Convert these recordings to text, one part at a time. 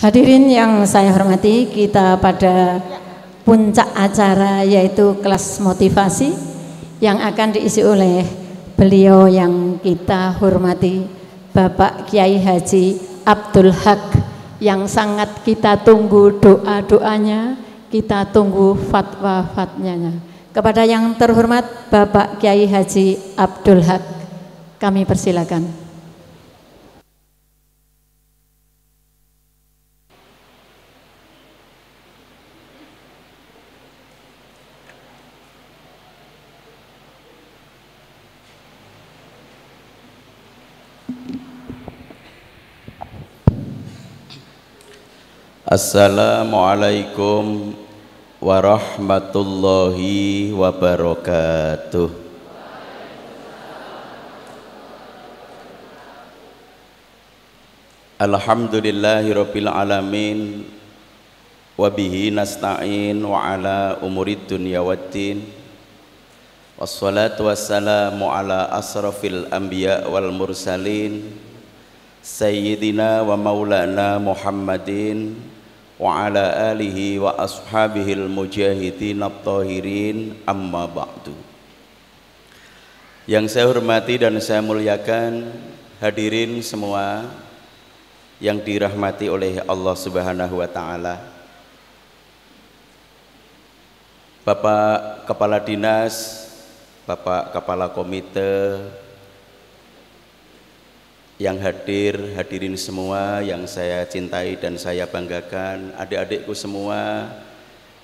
Hadirin yang saya hormati, kita pada puncak acara yaitu kelas motivasi yang akan diisi oleh beliau yang kita hormati, Bapak Kiai Haji Abdul Haq, yang sangat kita tunggu doa-doanya, kita tunggu fatwa-fatwanya. Kepada yang terhormat Bapak Kiai Haji Abdul Haq, kami persilakan. Assalamualaikum warahmatullahi wabarakatuh. Alhamdulillahirabbil alamin wa bihi nasta'in wa ala umurid dunya waddin. Wassalatu wassalamu ala asrafil anbiya wal mursalin sayyidina wa maulana Muhammadin wa ala alihi wa ashabihil mujahidin at-tahirin, amma ba'du. Yang saya hormati dan saya muliakan hadirin semua yang dirahmati oleh Allah Subhanahu wa taala. Bapak Kepala Dinas, Bapak Kepala Komite yang hadirin semua yang saya cintai dan saya banggakan, adik-adikku semua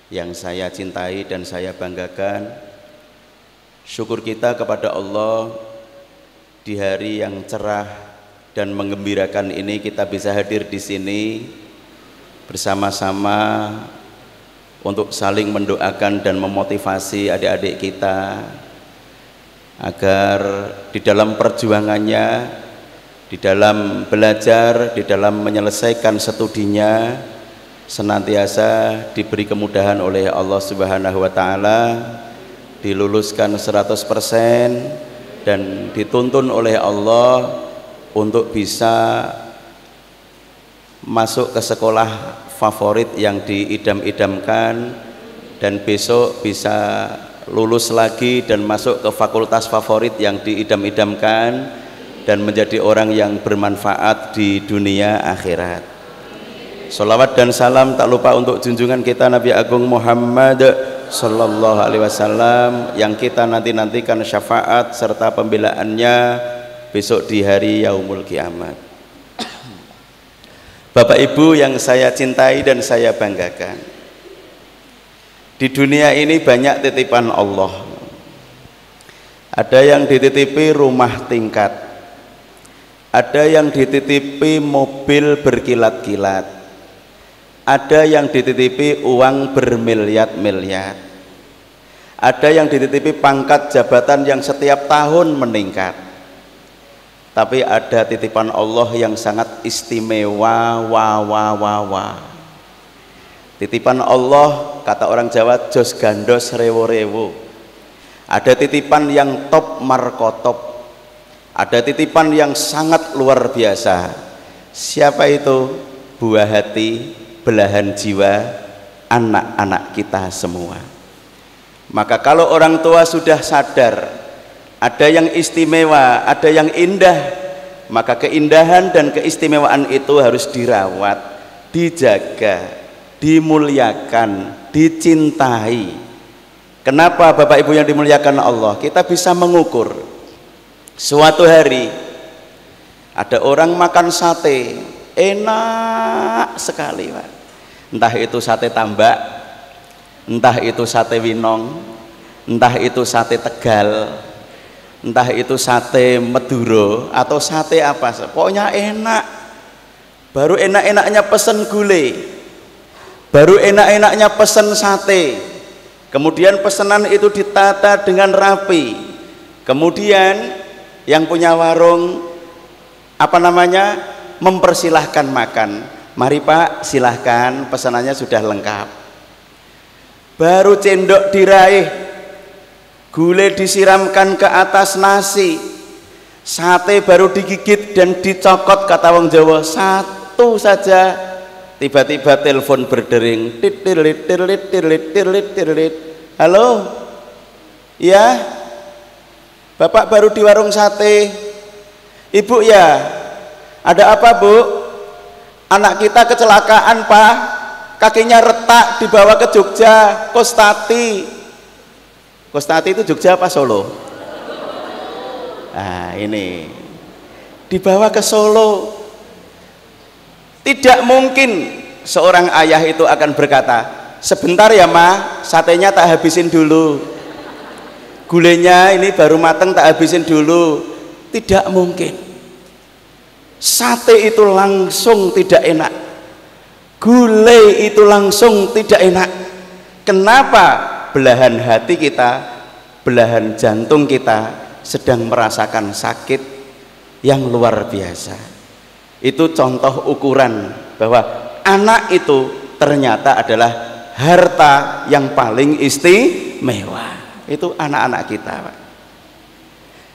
yang saya cintai dan saya banggakan. Syukur kita kepada Allah di hari yang cerah dan menggembirakan ini kita bisa hadir di sini bersama-sama untuk saling mendoakan dan memotivasi adik-adik kita agar di dalam perjuangannya, di dalam belajar, di dalam menyelesaikan studinya senantiasa diberi kemudahan oleh Allah Subhanahu wa taala, diluluskan 100% dan dituntun oleh Allah untuk bisa masuk ke sekolah favorit yang diidam-idamkan dan besok bisa lulus lagi dan masuk ke fakultas favorit yang diidam-idamkan dan menjadi orang yang bermanfaat di dunia akhirat. Sholawat dan salam tak lupa untuk junjungan kita Nabi Agung Muhammad Sallallahu Alaihi Wasallam yang kita nanti-nantikan syafaat serta pembelaannya besok di hari Yaumul Kiamat. Bapak Ibu yang saya cintai dan saya banggakan, di dunia ini banyak titipan Allah. Ada yang dititipi rumah tingkat, ada yang dititipi mobil berkilat-kilat, ada yang dititipi uang bermiliar-miliar, ada yang dititipi pangkat jabatan yang setiap tahun meningkat. Tapi ada titipan Allah yang sangat istimewa, titipan Allah, kata orang Jawa, jos gandos rewo-rewo. Ada titipan yang top markotop, ada titipan yang sangat luar biasa. Siapa itu? Buah hati, belahan jiwa, anak-anak kita semua. Maka kalau orang tua sudah sadar ada yang istimewa, ada yang indah, maka keindahan dan keistimewaan itu harus dirawat, dijaga, dimuliakan, dicintai. Kenapa Bapak Ibu yang dimuliakan Allah? Kita bisa mengukur. Suatu hari ada orang makan sate, enak sekali, Pak. Entah itu sate tambak, entah itu sate winong, entah itu sate Tegal, entah itu sate Madura atau sate apa, pokoknya enak. Baru enak-enaknya pesen gulai, baru enak-enaknya pesen sate, kemudian pesanan itu ditata dengan rapi, kemudian yang punya warung mempersilahkan makan. Mari Pak, silahkan, pesanannya sudah lengkap. Baru cendok diraih, gulai disiramkan ke atas nasi, sate baru digigit dan dicokot, kata wong Jawa, satu saja tiba-tiba telepon berdering, tit-tit-tit, tit-tit-tit, tit-tit-tit. Halo, ya, Bapak baru di warung sate. Ibu ya, ada apa Bu? Anak kita kecelakaan Pak, kakinya retak, dibawa ke Jogja, Kostati. Kostati itu Jogja apa Solo? Nah ini, dibawa ke Solo. Tidak mungkin seorang ayah itu akan berkata, sebentar ya Ma, satenya tak habisin dulu, gulenya ini baru mateng tak habisin dulu. Tidak mungkin. Sate itu langsung tidak enak, gulai itu langsung tidak enak. Kenapa? Belahan hati kita, belahan jantung kita sedang merasakan sakit yang luar biasa. Itu contoh ukuran bahwa anak itu ternyata adalah harta yang paling istimewa. Itu anak-anak kita, Pak.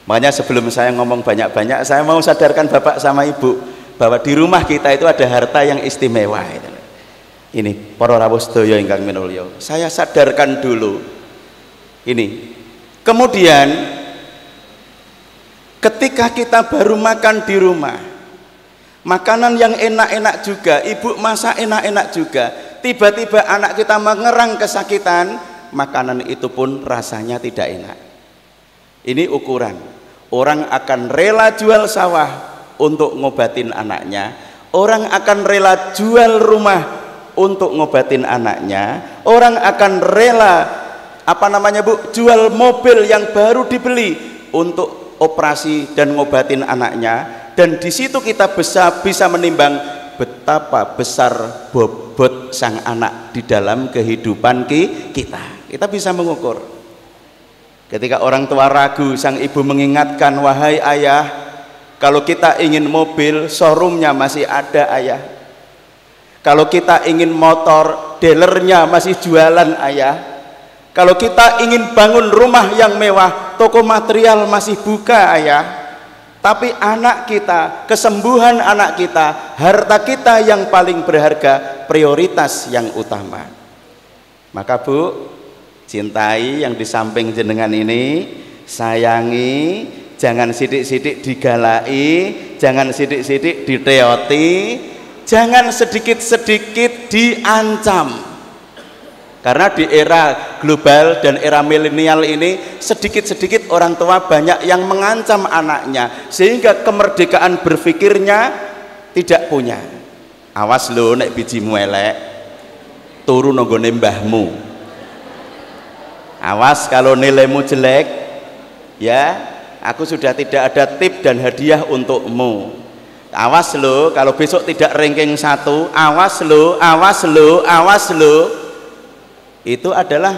Makanya sebelum saya ngomong banyak-banyak, saya mau sadarkan Bapak sama Ibu bahwa di rumah kita itu ada harta yang istimewa. Ini para rawuh sedaya ingkang minulya, saya sadarkan dulu ini. Kemudian ketika kita baru makan di rumah, makanan yang enak-enak juga, ibu masak enak-enak juga, tiba-tiba anak kita mengerang kesakitan, makanan itu pun rasanya tidak enak. Ini ukuran. Orang akan rela jual sawah untuk ngobatin anaknya, orang akan rela jual rumah untuk ngobatin anaknya, orang akan rela jual mobil yang baru dibeli untuk operasi dan ngobatin anaknya. Dan di situ kita bisa menimbang betapa besar bobot sang anak di dalam kehidupan kita. Kita bisa mengukur. Ketika orang tua ragu, sang ibu mengingatkan, wahai ayah, kalau kita ingin mobil, showroomnya masih ada ayah. Kalau kita ingin motor, dealernya masih jualan ayah. Kalau kita ingin bangun rumah yang mewah, toko material masih buka ayah. Tapi anak kita, kesembuhan anak kita, harta kita yang paling berharga, prioritas yang utama. Maka Bu, cintai yang di samping jenengan ini, sayangi, jangan sidik-sidik digalai, jangan sidik-sidik diteoti, jangan sedikit-sedikit diancam. Karena di era global dan era milenial ini, sedikit-sedikit orang tua banyak yang mengancam anaknya, sehingga kemerdekaan berpikirnya tidak punya. Awas lo nek bijimu elek, turu nonggone mbahmu. Awas kalau nilaimu jelek, ya aku sudah tidak ada tip dan hadiah untukmu. Awas lo kalau besok tidak ranking 1, awas lo, awas lo, awas lo. Itu adalah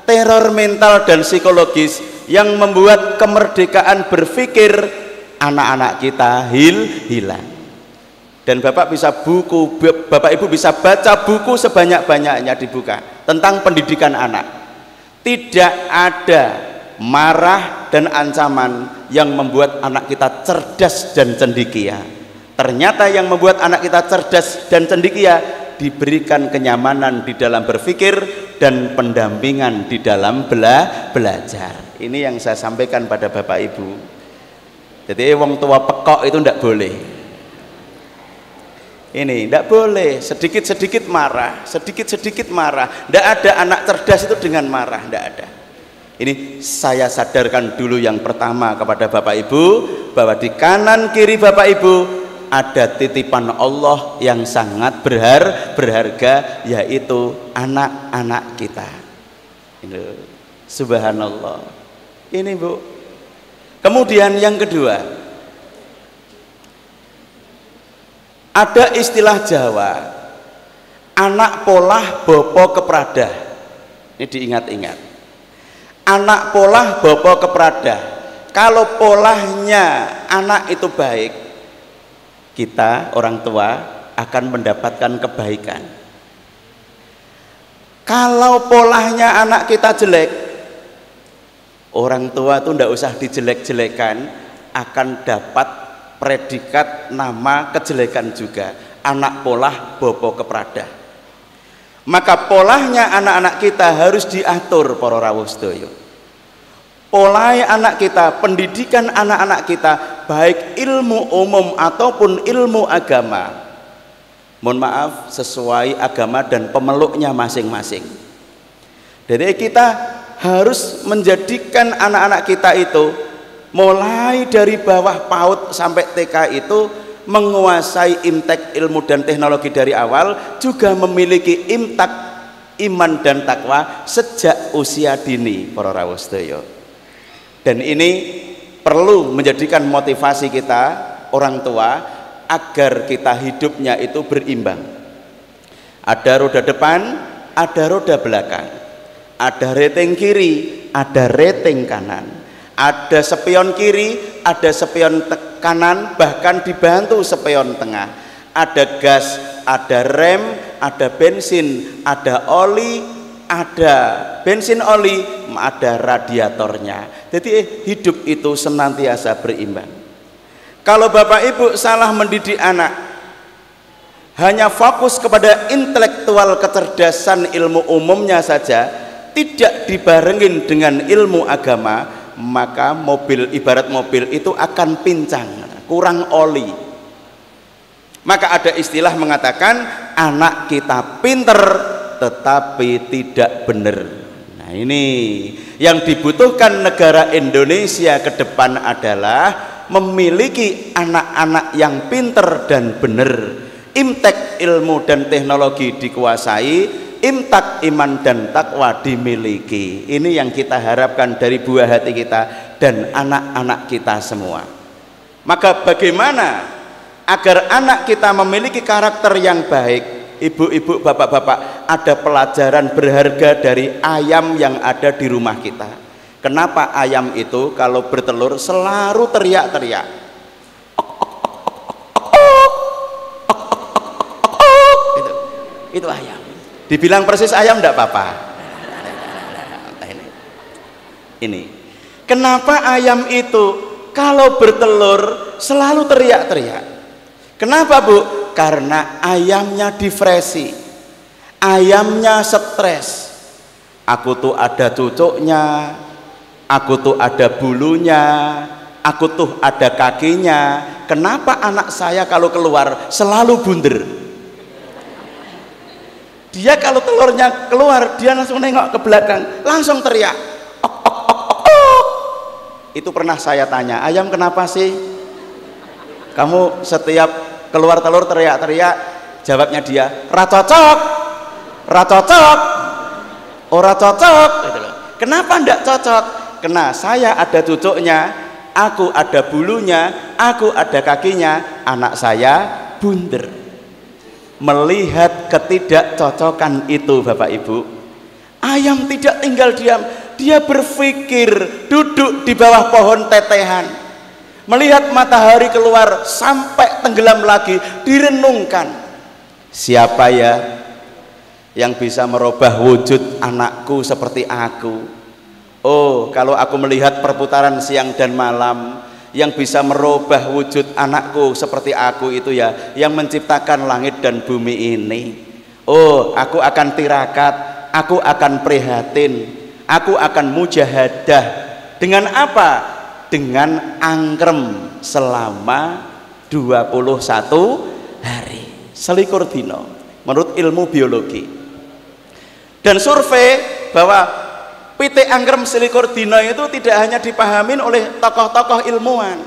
teror mental dan psikologis yang membuat kemerdekaan berpikir anak-anak kita hilang. Dan Bapak Ibu bisa baca buku sebanyak-banyaknya dibuka tentang pendidikan anak. Tidak ada marah dan ancaman yang membuat anak kita cerdas dan cendekia. Ternyata yang membuat anak kita cerdas dan cendekia diberikan kenyamanan di dalam berpikir dan pendampingan di dalam belajar. Ini yang saya sampaikan pada Bapak Ibu. Jadi wong tua pekok itu tidak boleh. Ini tidak boleh, sedikit-sedikit marah, sedikit-sedikit marah. Tidak ada anak cerdas itu dengan marah, tidak ada. Ini saya sadarkan dulu yang pertama kepada Bapak Ibu, bahwa di kanan kiri Bapak Ibu ada titipan Allah yang sangat berharga, yaitu anak-anak kita. Ini, subhanallah. Ini Bu. Kemudian yang kedua, ada istilah Jawa, anak polah bopo kepradah. Ini diingat-ingat. Anak polah bopo kepradah. Kalau polahnya anak itu baik, kita orang tua akan mendapatkan kebaikan. Kalau polanya anak kita jelek, orang tua itu tidak usah dijelek-jelekan, akan dapat predikat nama kejelekan juga, anak polah bopo kepradah. Maka polahnya anak-anak kita harus diatur para rawuh sedaya. Polai anak kita, pendidikan anak-anak kita, baik ilmu umum ataupun ilmu agama, mohon maaf, sesuai agama dan pemeluknya masing-masing. Jadi kita harus menjadikan anak-anak kita itu mulai dari bawah PAUD sampai TK itu menguasai imtek ilmu dan teknologi dari awal, juga memiliki imtak iman dan takwa sejak usia dini para rawuh sedaya. Dan ini perlu menjadikan motivasi kita orang tua agar kita hidupnya itu berimbang. Ada roda depan, ada roda belakang, ada rating kiri, ada rating kanan, ada spion kiri, ada spion kanan, bahkan dibantu spion tengah. Ada gas, ada rem, ada bensin, ada oli, ada bensin oli, ada radiatornya. Jadi hidup itu senantiasa berimbang. Kalau bapak ibu salah mendidik anak, hanya fokus kepada intelektual kecerdasan ilmu umumnya saja, tidak dibarengin dengan ilmu agama, maka mobil, ibarat mobil itu akan pincang, kurang oli. Maka ada istilah mengatakan anak kita pinter tetapi tidak benar. Nah, ini yang dibutuhkan negara Indonesia ke depan adalah memiliki anak-anak yang pinter dan benar. Imtek ilmu dan teknologi dikuasai, imtak iman dan takwa dimiliki. Ini yang kita harapkan dari buah hati kita dan anak-anak kita semua. Maka bagaimana agar anak kita memiliki karakter yang baik? Ibu-ibu, bapak-bapak, ada pelajaran berharga dari ayam yang ada di rumah kita. Kenapa ayam itu kalau bertelur selalu teriak-teriak? Itu ayam. Dibilang persis ayam enggak apa-apa. Ini. Kenapa ayam itu kalau bertelur selalu teriak-teriak? Kenapa, Bu? Karena ayamnya depresi, ayamnya stres. Aku tuh ada cucuknya, aku tuh ada bulunya, aku tuh ada kakinya. Kenapa anak saya kalau keluar selalu bunder? Dia kalau telurnya keluar, dia langsung nengok ke belakang, langsung teriak. Ok, ok, ok, ok. Itu pernah saya tanya, ayam kenapa sih kamu setiap keluar telur teriak-teriak? Jawabnya dia, ra cocok, ra cocok, ora cocok gitu loh. Kenapa ndak cocok? Karena saya ada cucuknya, aku ada bulunya, aku ada kakinya, anak saya bunder. Melihat ketidakcocokan itu Bapak Ibu, ayam tidak tinggal diam, dia berpikir, duduk di bawah pohon tetehan, melihat matahari keluar sampai tenggelam lagi, direnungkan, siapa ya yang bisa merubah wujud anakku seperti aku? Oh, kalau aku melihat perputaran siang dan malam, yang bisa merubah wujud anakku seperti aku itu ya yang menciptakan langit dan bumi ini. Oh, aku akan tirakat, aku akan prihatin, aku akan mujahadah. Dengan apa? Dengan angkrem selama 21 hari, selikur dino menurut ilmu biologi. Dan survei bahwa pitik angkrem selikur dino itu tidak hanya dipahamin oleh tokoh-tokoh ilmuwan,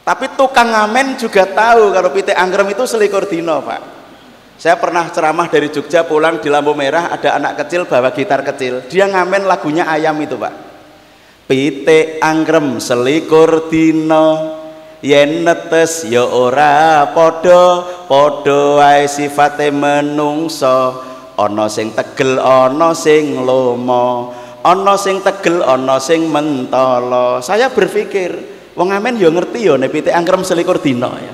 tapi tukang ngamen juga tahu kalau pitik angkrem itu selikur dino, Pak. Saya pernah ceramah dari Jogja, pulang di lampu merah ada anak kecil bawa gitar kecil, dia ngamen lagunya ayam itu, Pak. Pitik angkrem selikur dino, yen netes ya ora padha, padha wae sifate menungso, ana sing tegel ana sing lomo, ana sing tegel ana sing mentolo. Saya berpikir wong ngamen ya ngerti ya nek pitik angkrem selikur dina ya.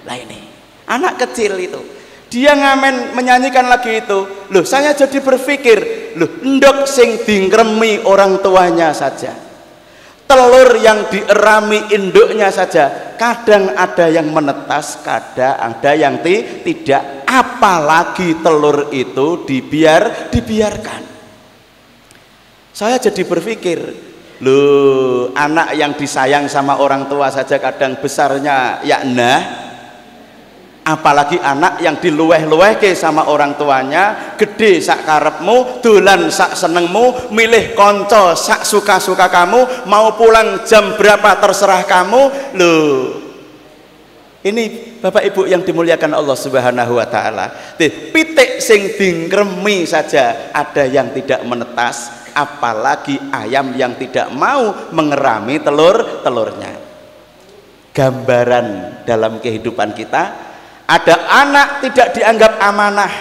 Lah ini anak kecil itu dia ngamen menyanyikan lagi itu. Loh, saya jadi berpikir, loh, ndok sing dingkremi orang tuanya saja, telur yang dierami induknya saja kadang ada yang menetas, kadang ada yang tidak, apalagi telur itu dibiarkan. Saya jadi berpikir, loh, anak yang disayang sama orang tua saja kadang besarnya ya nah, apalagi anak yang diluweh-luwehke sama orang tuanya, gede sak karepmu, dolan sak senengmu, milih konco sak suka-suka kamu, mau pulang jam berapa terserah kamu. Loh, ini Bapak Ibu yang dimuliakan Allah Subhanahu wa taala. Pitik sing dingkremi saja ada yang tidak menetas, apalagi ayam yang tidak mau mengerami telurnya. Gambaran dalam kehidupan kita, ada anak tidak dianggap amanah,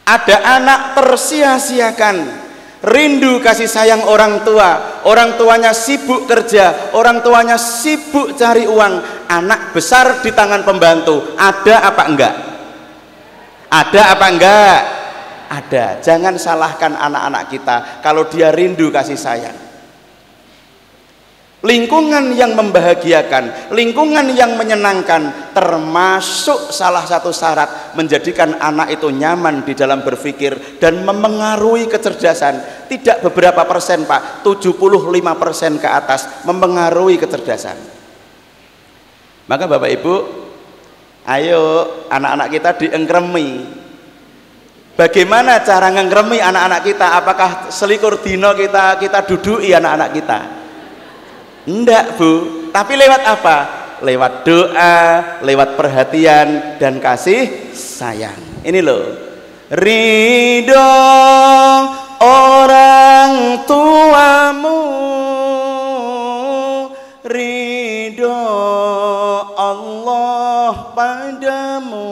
ada anak tersia-siakan, rindu kasih sayang orang tua, orang tuanya sibuk kerja, orang tuanya sibuk cari uang, anak besar di tangan pembantu. Ada apa enggak? Ada apa enggak? Ada. Jangan salahkan anak-anak kita kalau dia rindu kasih sayang. Lingkungan yang membahagiakan, lingkungan yang menyenangkan, termasuk salah satu syarat menjadikan anak itu nyaman di dalam berpikir dan memengaruhi kecerdasan. Tidak beberapa persen Pak, 75% ke atas memengaruhi kecerdasan. Maka Bapak Ibu, ayo anak-anak kita diengkremi. Bagaimana cara ngengkremi anak-anak kita? Apakah selikur dino kita dudui anak-anak kita? Enggak Bu, tapi lewat apa? Lewat doa, lewat perhatian dan kasih sayang. Ini loh, ridho orang tuamu, ridho Allah padamu,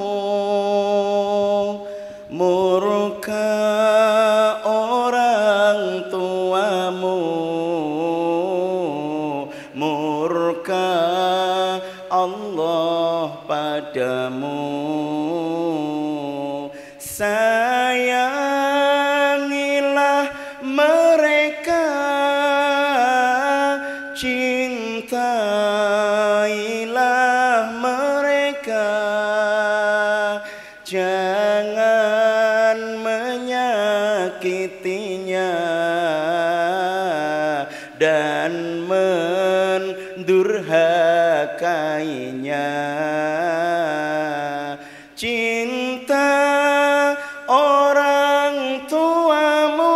murka orang tuamu, murka Allah padamu. Sayangilah mereka, cintailah mereka, jangan menyakitinya dan mendurhakainya. Cinta orang tuamu,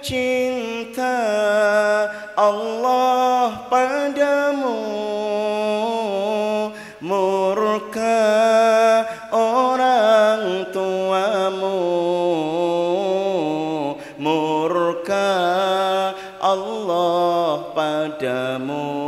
cinta Allah padamu, murka orang tuamu, murka Allah padamu.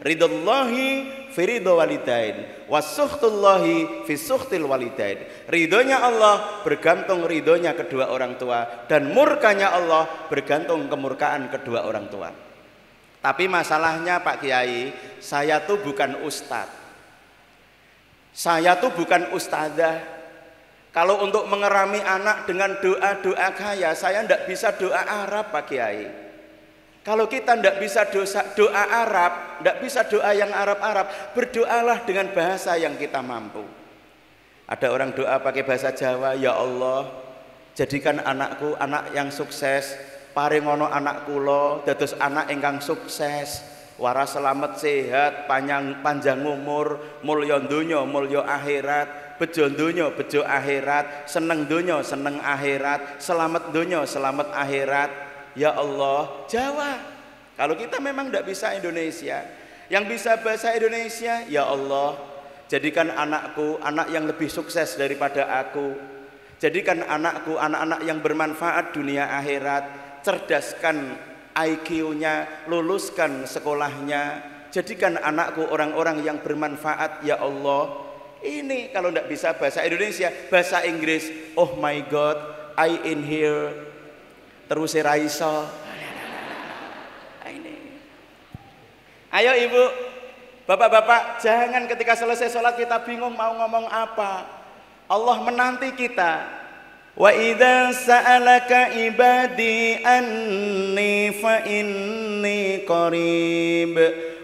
Ridallahi fi ridho walidain, wasuhtullahi fi suhtil walidain. Ridhonya Allah bergantung ridhonya kedua orang tua, dan murkanya Allah bergantung kemurkaan kedua orang tua. Tapi masalahnya Pak Kiai, saya tuh bukan ustadz, saya tuh bukan ustadzah. Kalau untuk mengerami anak dengan doa-doa kaya, saya tidak bisa doa Arab Pak Kiai. Kalau kita tidak bisa doa Arab, tidak bisa doa yang Arab-Arab, berdoalah dengan bahasa yang kita mampu. Ada orang doa pakai bahasa Jawa, ya Allah, jadikan anakku anak yang sukses, paringono anak kula dados anak ingkang sukses, waras selamat sehat, panjang umur, mulya donya mulya akhirat, bejo donya bejo akhirat, seneng donya seneng akhirat, selamat donya selamat akhirat. Ya Allah, Jawa. Kalau kita memang tidak bisa Indonesia, yang bisa bahasa Indonesia, ya Allah, jadikan anakku anak yang lebih sukses daripada aku, jadikan anakku anak-anak yang bermanfaat dunia akhirat, cerdaskan IQ-nya, luluskan sekolahnya, jadikan anakku orang-orang yang bermanfaat, ya Allah. Ini kalau tidak bisa bahasa Indonesia, bahasa Inggris, oh my God, I in here, terus raiso. Ayo ibu, bapak-bapak, jangan ketika selesai sholat kita bingung mau ngomong apa. Allah menanti kita. Wa idza sa'alaka ibadi anni fa inni qarib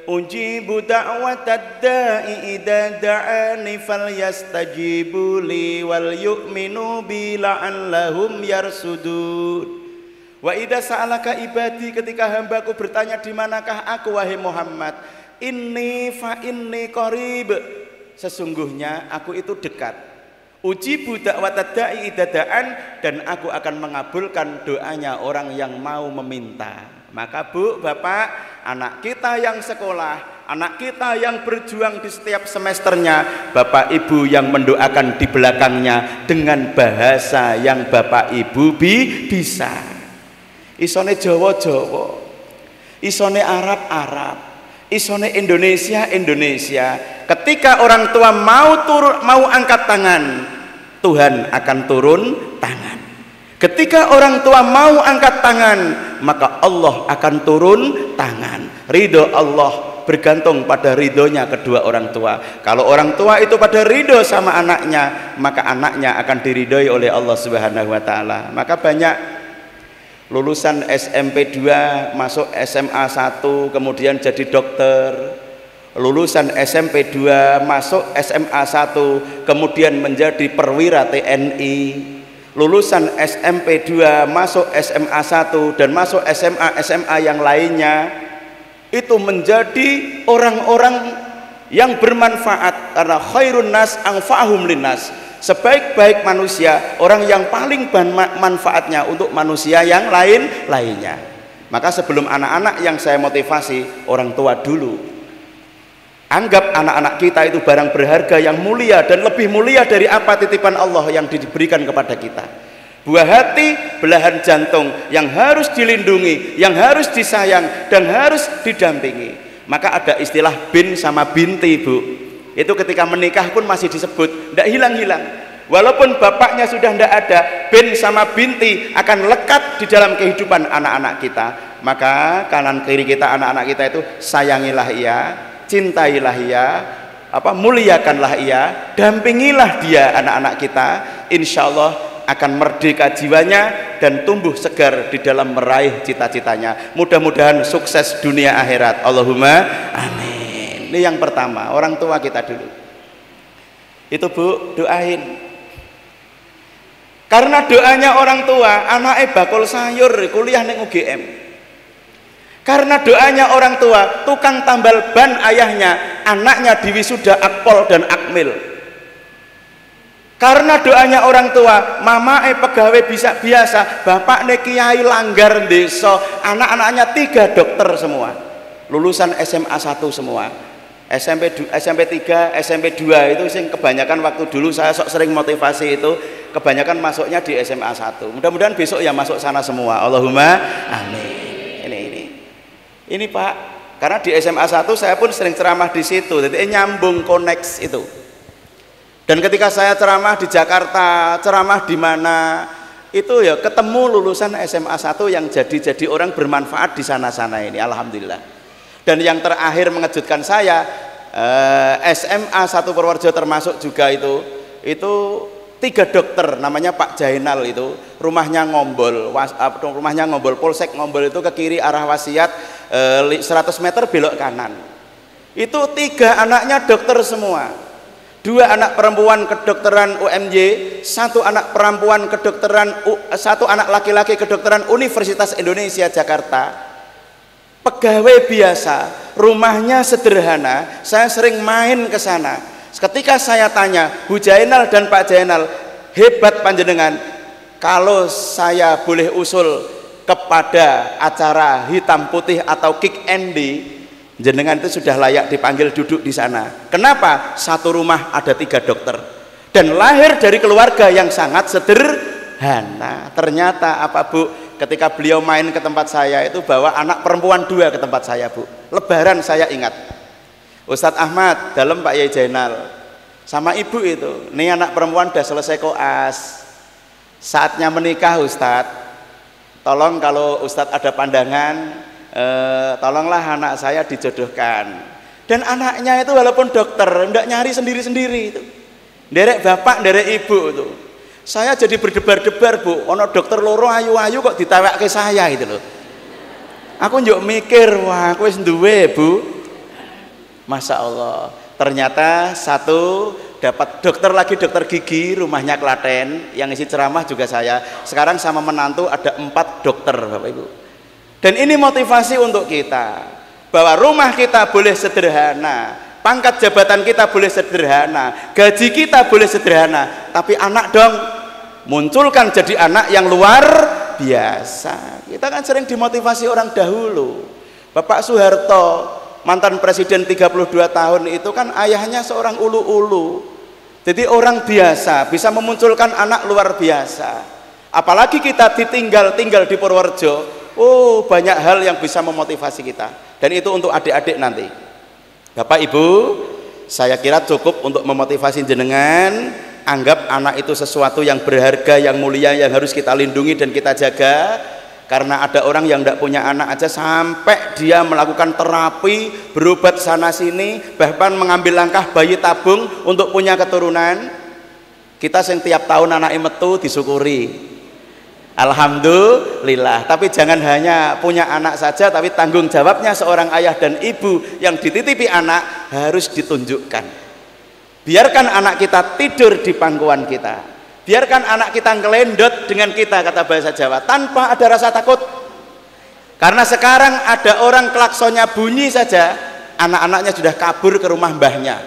ujibu da'watad da'i idza da'ani falyastajibu li wal yu'minu bi la'allahum yarsudun. Wa idza sa'alaka ibadi, ketika hambaku bertanya di manakah aku wahai Muhammad, inni fa inni qarib, sesungguhnya aku itu dekat. Ujibu da'watad da'i idza da'an, dan aku akan mengabulkan doanya orang yang mau meminta. Maka Bu, Bapak, anak kita yang sekolah, anak kita yang berjuang di setiap semesternya, Bapak Ibu yang mendoakan di belakangnya dengan bahasa yang Bapak Ibu bisa. Isone Jawa-Jawa, isone Arab-Arab, isone Indonesia. Ketika orang tua mau angkat tangan, Tuhan akan turun tangan. Ketika orang tua mau angkat tangan, maka Allah akan turun tangan. Ridho Allah bergantung pada ridhonya kedua orang tua. Kalau orang tua itu pada ridho sama anaknya, maka anaknya akan diridhoi oleh Allah Subhanahu wa taala. Maka banyak lulusan SMP 2 masuk SMA 1 kemudian jadi dokter, lulusan SMP 2 masuk SMA 1 kemudian menjadi perwira TNI, lulusan SMP 2 masuk SMA 1 dan masuk SMA yang lainnya, itu menjadi orang-orang yang bermanfaat, karena khairun nas anfa'uhum linnas, sebaik-baik manusia orang yang paling manfaatnya untuk manusia yang lainnya. Maka sebelum anak-anak yang saya motivasi, orang tua dulu. Anggap anak-anak kita itu barang berharga yang mulia dan lebih mulia dari apa titipan Allah yang diberikan kepada kita. Buah hati, belahan jantung yang harus dilindungi, yang harus disayang dan harus didampingi. Maka ada istilah bin sama binti, Bu. Itu ketika menikah pun masih disebut, tidak hilang-hilang. Walaupun bapaknya sudah tidak ada, bin sama binti akan lekat di dalam kehidupan anak-anak kita. Maka kanan kiri kita, anak-anak kita itu sayangilah ia, cintailah ia, muliakanlah ia, dampingilah dia anak-anak kita. Insya Allah akan merdeka jiwanya dan tumbuh segar di dalam meraih cita-citanya. Mudah-mudahan sukses dunia akhirat. Allahumma amin. Ini yang pertama, orang tua kita dulu. Itu Bu, doain. Karena doanya orang tua, anaknya bakul sayur kuliah ning UGM. Karena doanya orang tua, tukang tambal ban ayahnya, anaknya diwisuda Akpol dan Akmil. Karena doanya orang tua, mama pegawai biasa, bapak kiai langgar desa, anak-anaknya 3 dokter semua, lulusan SMA 1 semua. SMP 3, SMP 2 itu sing kebanyakan waktu dulu saya sering motivasi itu kebanyakan masuknya di SMA 1. Mudah-mudahan besok ya masuk sana semua. Allahumma amin. Ini Pak, karena di SMA 1 saya pun sering ceramah di situ, jadi nyambung koneks itu. Dan ketika saya ceramah di Jakarta, ceramah di mana, itu ya ketemu lulusan SMA 1 yang jadi orang bermanfaat di sana-sana ini, alhamdulillah. Dan yang terakhir mengejutkan saya, SMA 1 Purworejo termasuk juga itu 3 dokter, namanya Pak Jainal, itu rumahnya Ngombol, Polsek Ngombol itu ke kiri arah Wasiat 100 meter belok kanan. Itu 3 anaknya dokter semua, 2 anak perempuan kedokteran UMY, 1 anak perempuan kedokteran, 1 anak laki-laki kedokteran Universitas Indonesia Jakarta. Pegawai biasa, rumahnya sederhana. Saya sering main ke sana. Ketika saya tanya, Bu Jainal dan Pak Jainal, hebat panjenengan. Kalau saya boleh usul kepada acara hitam putih atau kick Andy, jenengan itu sudah layak dipanggil duduk di sana. Kenapa? Satu rumah ada 3 dokter dan lahir dari keluarga yang sangat sederhana. Ternyata apa Bu? Ketika beliau main ke tempat saya itu bawa anak perempuan 2 ke tempat saya, Bu. Lebaran saya ingat, Ustadz Ahmad dalam Pak Yai Jainal sama ibu itu, nih anak perempuan udah selesai koas, saatnya menikah Ustadz. Tolong kalau Ustadz ada pandangan, tolonglah anak saya dijodohkan. Dan anaknya itu walaupun dokter, enggak nyari sendiri-sendiri itu, derek bapak, derek ibu itu. Saya jadi berdebar-debar, Bu. Ono dokter loro ayu-ayu kok ditewek ke saya gitu loh. Aku njuk mikir, wah aku wis duwe, Bu. Masya Allah. Ternyata satu dapat dokter lagi, dokter gigi, rumahnya Klaten, yang isi ceramah juga saya. Sekarang sama menantu ada 4 dokter, Bapak Ibu. Dan ini motivasi untuk kita, bahwa rumah kita boleh sederhana, pangkat jabatan kita boleh sederhana, gaji kita boleh sederhana, tapi anak dong, munculkan jadi anak yang luar biasa. Kita kan sering dimotivasi orang dahulu. Bapak Soeharto, mantan presiden 32 tahun itu kan ayahnya seorang ulu-ulu. Jadi orang biasa bisa memunculkan anak luar biasa. Apalagi kita tinggal di Purworejo, oh banyak hal yang bisa memotivasi kita. Dan itu untuk adik-adik nanti. Bapak Ibu, saya kira cukup untuk memotivasi jenengan. Anggap anak itu sesuatu yang berharga, yang mulia, yang harus kita lindungi dan kita jaga. Karena ada orang yang tidak punya anak aja sampai dia melakukan terapi, berobat sana sini, bahkan mengambil langkah bayi tabung untuk punya keturunan. Kita yang tiap tahun anak metu disyukuri, alhamdulillah. Tapi jangan hanya punya anak saja, tapi tanggung jawabnya seorang ayah dan ibu yang dititipi anak harus ditunjukkan. Biarkan anak kita tidur di pangkuan kita, biarkan anak kita ngelendot dengan kita, kata bahasa Jawa, tanpa ada rasa takut. Karena sekarang ada orang klaksonnya bunyi saja, anak-anaknya sudah kabur ke rumah mbahnya.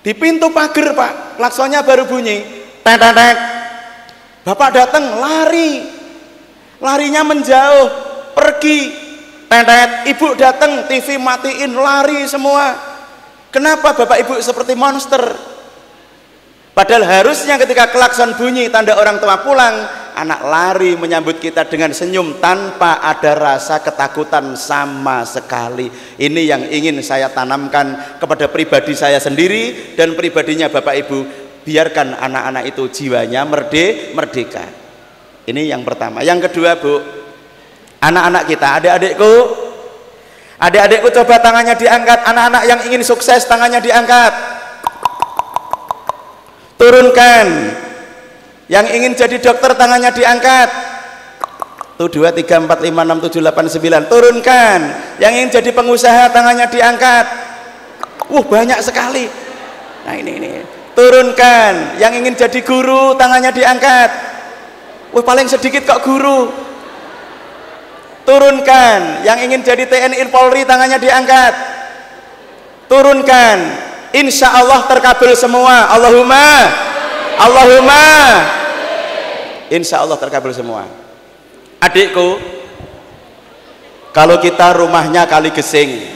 Di pintu pagar, Pak, klaksonnya baru bunyi, tet-tet, bapak datang, larinya menjauh, pergi, tet-tet, ibu datang, TV matiin, lari semua. Kenapa Bapak Ibu seperti monster? Padahal harusnya ketika klakson bunyi tanda orang tua pulang, anak lari menyambut kita dengan senyum tanpa ada rasa ketakutan sama sekali. Ini yang ingin saya tanamkan kepada pribadi saya sendiri dan pribadinya Bapak Ibu. Biarkan anak-anak itu jiwanya merdeka. Ini yang pertama. Yang kedua, Bu, anak-anak kita, adik-adikku coba tangannya diangkat. Anak-anak yang ingin sukses tangannya diangkat. Turunkan. Yang ingin jadi dokter tangannya diangkat. Tuh 2, 3, 4, 5, 6, 7, 8, 9. Turunkan. Yang ingin jadi pengusaha tangannya diangkat. Banyak sekali. Nah ini. Turunkan. Yang ingin jadi guru tangannya diangkat. Paling sedikit kok guru. Turunkan. Yang ingin jadi TNI Polri tangannya diangkat. Turunkan. Insya Allah terkabul semua. Allahumma insya Allah terkabul semua. Adikku, kalau kita rumahnya Kali Gesing,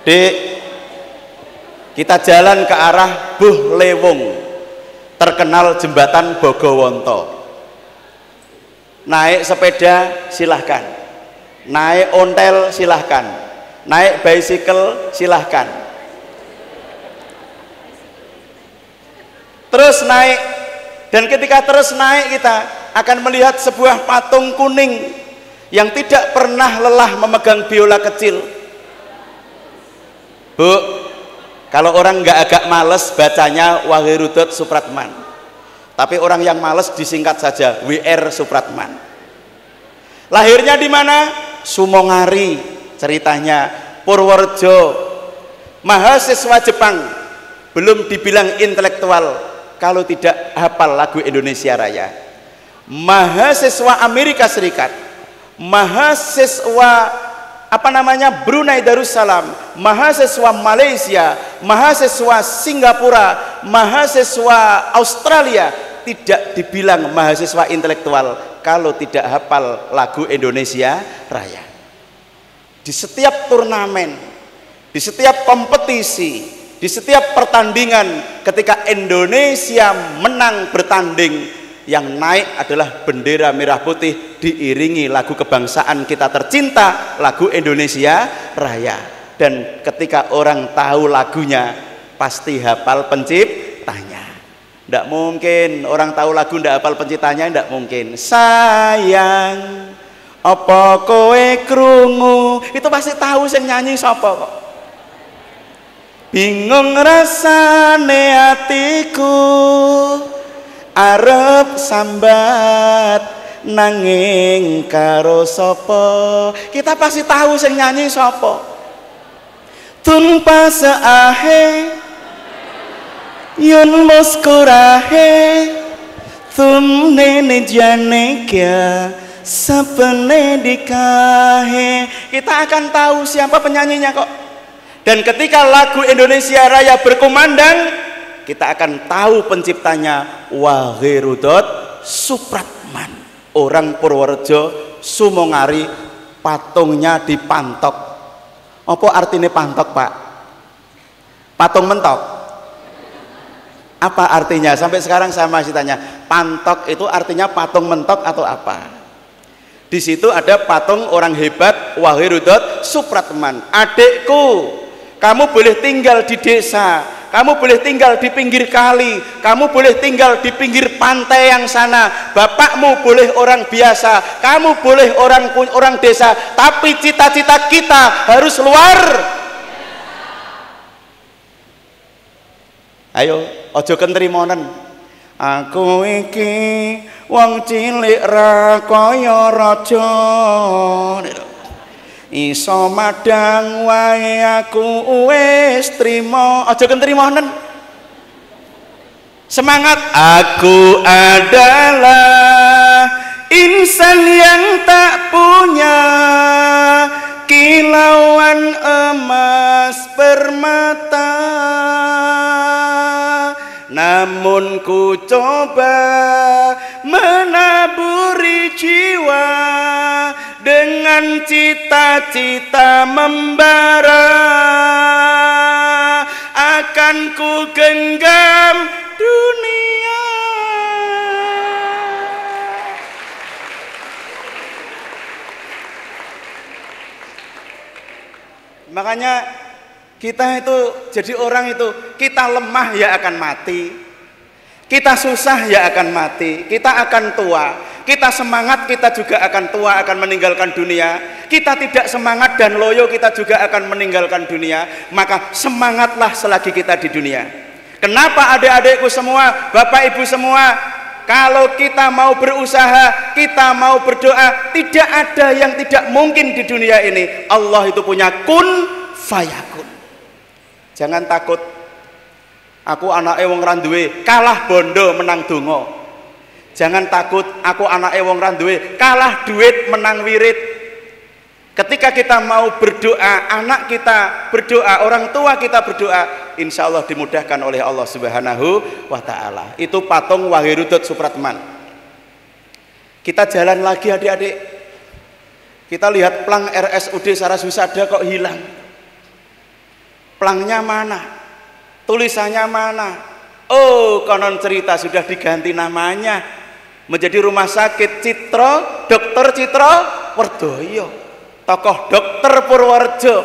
Dik, kita jalan ke arah Buh Lewung, terkenal jembatan Bogowonto. Naik sepeda silahkan, naik ontel silahkan, naik bicycle silahkan, terus naik. Dan ketika terus naik, kita akan melihat sebuah patung kuning yang tidak pernah lelah memegang biola kecil. Bu, kalau orang nggak agak males bacanya Wahirudot Supratman, tapi orang yang males disingkat saja WR Supratman. Lahirnya di mana? Sumongari, ceritanya Purworejo. Mahasiswa Jepang, belum dibilang intelektual kalau tidak hafal lagu Indonesia Raya. Mahasiswa Amerika Serikat, mahasiswa Brunei Darussalam, mahasiswa Malaysia, mahasiswa Singapura, mahasiswa Australia, tidak dibilang mahasiswa intelektual kalau tidak hafal lagu Indonesia Raya. Di setiap turnamen, di setiap kompetisi, di setiap pertandingan, ketika Indonesia menang bertanding, yang naik adalah bendera merah putih diiringi lagu kebangsaan kita tercinta, lagu Indonesia Raya. Dan ketika orang tahu lagunya, pasti hafal penciptanya. Tidak mungkin orang tahu lagu tidak hafal penciptanya, tidak mungkin. Sayang, apa kowe krungu, itu pasti tahu sing nyanyi sapa kok. Bingung rasane hatiku arep sambat nanging karo sapa. Kita pasti tahu sing nyanyi sapa. Tun pasaahe yun muskurahe tun nene jane kya sapene dikahe. Kita akan tahu siapa penyanyinya kok. Dan ketika lagu Indonesia Raya berkumandang, kita akan tahu penciptanya, Wahirudot Supratman, orang Purworejo, Sumongari, patungnya dipantok. Apa artinya pantok, Pak? Patung mentok. Apa artinya? Sampai sekarang saya masih tanya, pantok itu artinya patung mentok atau apa? Di situ ada patung orang hebat, Wahirudot Supratman. Adikku, kamu boleh tinggal di desa, kamu boleh tinggal di pinggir kali, kamu boleh tinggal di pinggir pantai yang sana. Bapakmu boleh orang biasa, kamu boleh orang desa, tapi cita-cita kita harus luar. Ayo, ojo kentrimonen. Aku iki wong cilik ra kaya raja, iso madang wae aku wis trimo. Aja kentrimonen. Semangat. Aku adalah insan yang tak punya kilauan emas permata, namun ku coba menaburi jiwa dengan cita-cita membara. Akan ku genggam dunia. Makanya kita itu jadi orang itu, kita lemah ya akan mati, kita susah ya akan mati, kita akan tua, kita semangat kita juga akan tua, akan meninggalkan dunia. Kita tidak semangat dan loyo, kita juga akan meninggalkan dunia. Maka semangatlah selagi kita di dunia. Kenapa adik-adikku semua, bapak ibu semua, kalau kita mau berusaha, kita mau berdoa, tidak ada yang tidak mungkin di dunia ini. Allah itu punya kun fayakun. Jangan takut. Aku anake wong ra duwe, kalah bondo menang donga. Jangan takut, aku anake wong ra duwe, kalah duit menang wirid. Ketika kita mau berdoa, anak kita berdoa, orang tua kita berdoa, insya Allah dimudahkan oleh Allah Subhanahu wa Ta'ala. Itu patung Wahirudot Supratman. Kita jalan lagi adik-adik, kita lihat plang RSUD Saraswisada kok hilang. Plangnya mana? Tulisannya mana? Oh, konon cerita sudah diganti namanya menjadi Rumah Sakit Citro, Dr. Citro Werdoyo, tokoh dokter Purworejo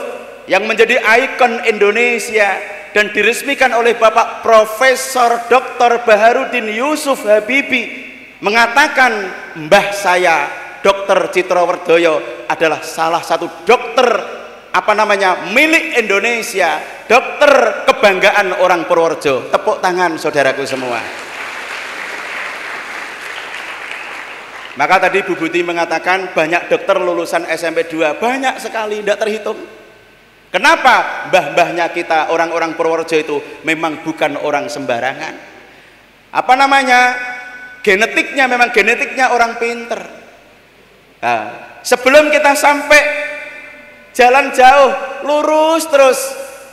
yang menjadi ikon Indonesia dan diresmikan oleh Bapak Profesor Dr. Baharudin Yusuf Habibi, mengatakan mbah saya Dr. Citro Werdoyo adalah salah satu dokter milik Indonesia, dokter kebanggaan orang Purworejo. Tepuk tangan saudaraku semua. Maka tadi Bu Buti mengatakan banyak dokter lulusan SMP 2, banyak sekali, tidak terhitung. Kenapa? Mbah-mbahnya kita orang-orang Purworejo itu memang bukan orang sembarangan. Genetiknya memang genetiknya orang pinter. Nah, sebelum kita sampai jalan jauh, lurus terus,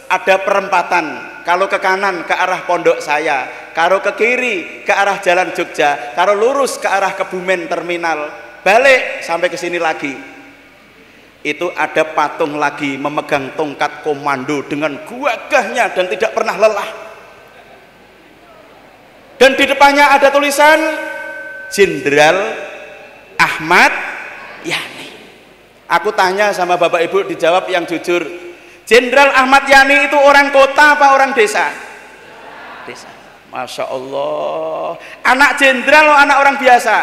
ada perempatan. Kalau ke kanan ke arah pondok saya, kalau ke kiri ke arah jalan Jogja, kalau lurus ke arah Kebumen terminal, balik sampai ke sini lagi. Itu ada patung lagi memegang tongkat komando dengan gagahnya dan tidak pernah lelah. Dan di depannya ada tulisan Jenderal Ahmad Yani. Aku tanya sama bapak ibu, dijawab yang jujur. Jenderal Ahmad Yani itu orang kota apa orang desa? Desa. Masya Allah. Anak jenderal atau anak orang biasa?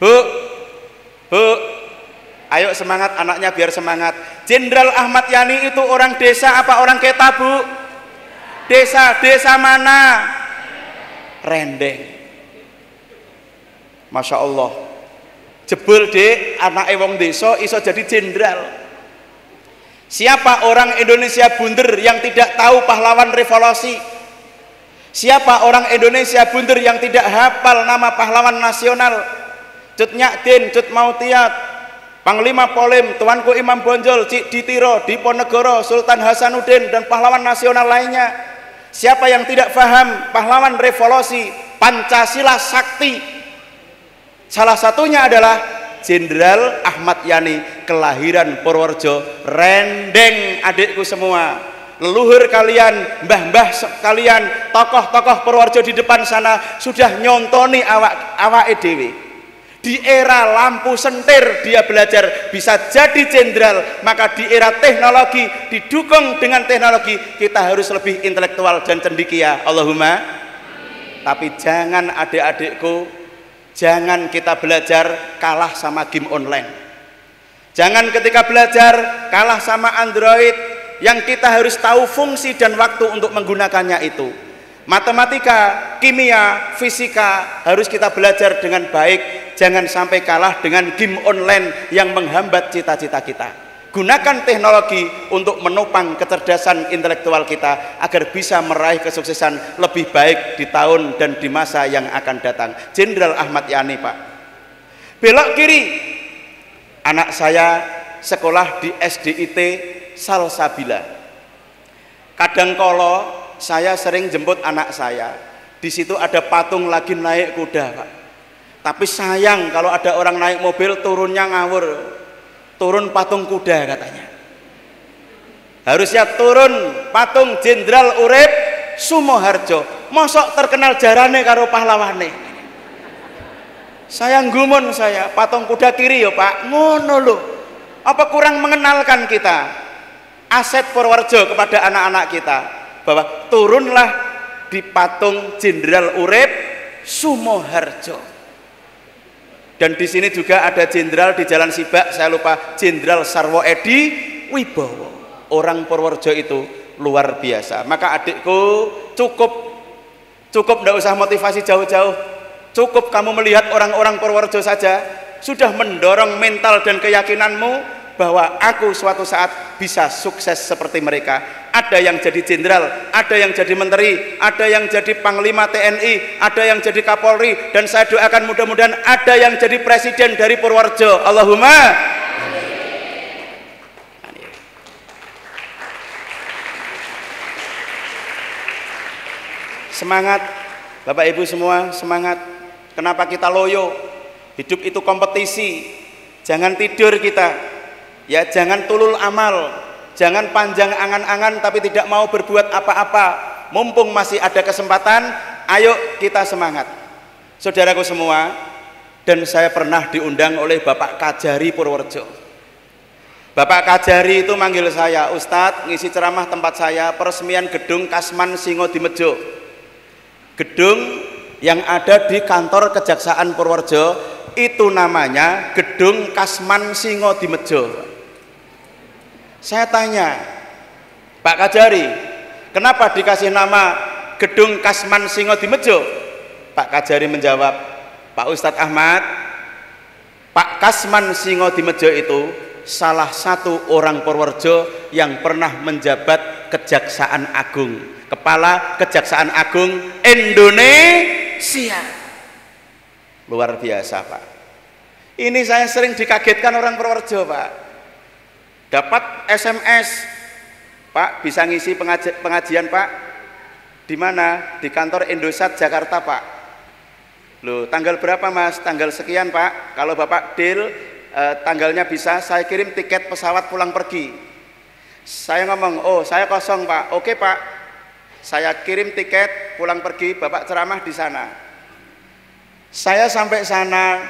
Bu, ayo semangat, anaknya biar semangat. Jenderal Ahmad Yani itu orang desa apa orang kota, Bu? Desa. Desa mana? rendeng. Masya Allah, jebul dek anak wong desa iso jadi jenderal. Siapa orang Indonesia bunder yang tidak tahu pahlawan revolusi? Siapa orang Indonesia bunder yang tidak hafal nama pahlawan nasional? Cut Nyakdin, Cut Mautiat, Panglima Polim, Tuanku Imam Bonjol, Cik Ditiro, Diponegoro, Sultan Hasanuddin, dan pahlawan nasional lainnya. Siapa yang tidak paham pahlawan revolusi Pancasila Sakti? Salah satunya adalah Jenderal Ahmad Yani, kelahiran Purworejo. Rendeng adikku semua, leluhur kalian, mbah-mbah kalian, tokoh-tokoh Purworejo di depan sana sudah nyontoni awak dhewe. Di era lampu sentir dia belajar bisa jadi jenderal, maka di era teknologi didukung dengan teknologi kita harus lebih intelektual dan cendekia. Allahumma. Tapi jangan adik-adikku, jangan kita belajar kalah sama game online. Jangan ketika belajar kalah sama Android, yang kita harus tahu fungsi dan waktu untuk menggunakannya itu. Matematika, kimia, fisika harus kita belajar dengan baik. Jangan sampai kalah dengan game online yang menghambat cita-cita kita. Gunakan teknologi untuk menopang kecerdasan intelektual kita agar bisa meraih kesuksesan lebih baik di tahun dan di masa yang akan datang. Jenderal Ahmad Yani, Pak. Belok kiri, anak saya sekolah di SDIT Salsabila. Kadang kala saya sering jemput anak saya, di situ ada patung lagi naik kuda, Pak. Tapi sayang kalau ada orang naik mobil turunnya ngawur, turun patung kuda katanya. Harusnya turun patung Jenderal Urip Sumoharjo. Mosok terkenal jarane karo pahlawane. Saya nggumun, saya patung kuda kiri ya Pak, ngono lho. Apa kurang mengenalkan kita aset Purworejo kepada anak-anak kita, bahwa turunlah di patung Jenderal Urip Sumoharjo. Dan di sini juga ada jenderal di Jalan Sibak, saya lupa, Jenderal Sarwo Edi Wibowo. Orang Purworejo itu luar biasa. Maka adikku, cukup ndak usah motivasi jauh-jauh. Cukup kamu melihat orang-orang Purworejo saja sudah mendorong mental dan keyakinanmu bahwa aku suatu saat bisa sukses seperti mereka. Ada yang jadi jenderal, ada yang jadi menteri, ada yang jadi panglima TNI, ada yang jadi Kapolri, dan saya doakan mudah-mudahan ada yang jadi presiden dari Purworejo. Allahumma. Semangat Bapak Ibu semua, semangat. Kenapa kita loyo? Hidup itu kompetisi. Jangan tidur kita, ya, jangan tulul amal, jangan panjang angan-angan tapi tidak mau berbuat apa-apa. Mumpung masih ada kesempatan, ayo kita semangat. Saudaraku semua, dan saya pernah diundang oleh Bapak Kajari Purworejo. Bapak Kajari itu manggil saya, Ustadz, ngisi ceramah tempat saya, peresmian gedung Kasman Singodimejo. Gedung yang ada di kantor Kejaksaan Purworejo itu namanya Gedung Kasman Singodimejo. Saya tanya, Pak Kajari, kenapa dikasih nama Gedung Kasman Singodimejo? Pak Kajari menjawab, Pak Ustadz Ahmad, Pak Kasman Singodimejo itu salah satu orang Purworejo yang pernah menjabat Kejaksaan Agung, Kepala Kejaksaan Agung Indonesia. Luar biasa, Pak. Ini saya sering dikagetkan orang Purworejo, Pak. Dapat SMS, Pak bisa ngisi pengajian Pak, di mana? Di kantor Indosat Jakarta Pak. Loh, tanggal berapa Mas? Tanggal sekian Pak. Kalau Bapak deal tanggalnya bisa, saya kirim tiket pesawat pulang pergi. Saya ngomong, oh saya kosong Pak. Oke Pak, saya kirim tiket pulang pergi, Bapak ceramah di sana. Saya sampai sana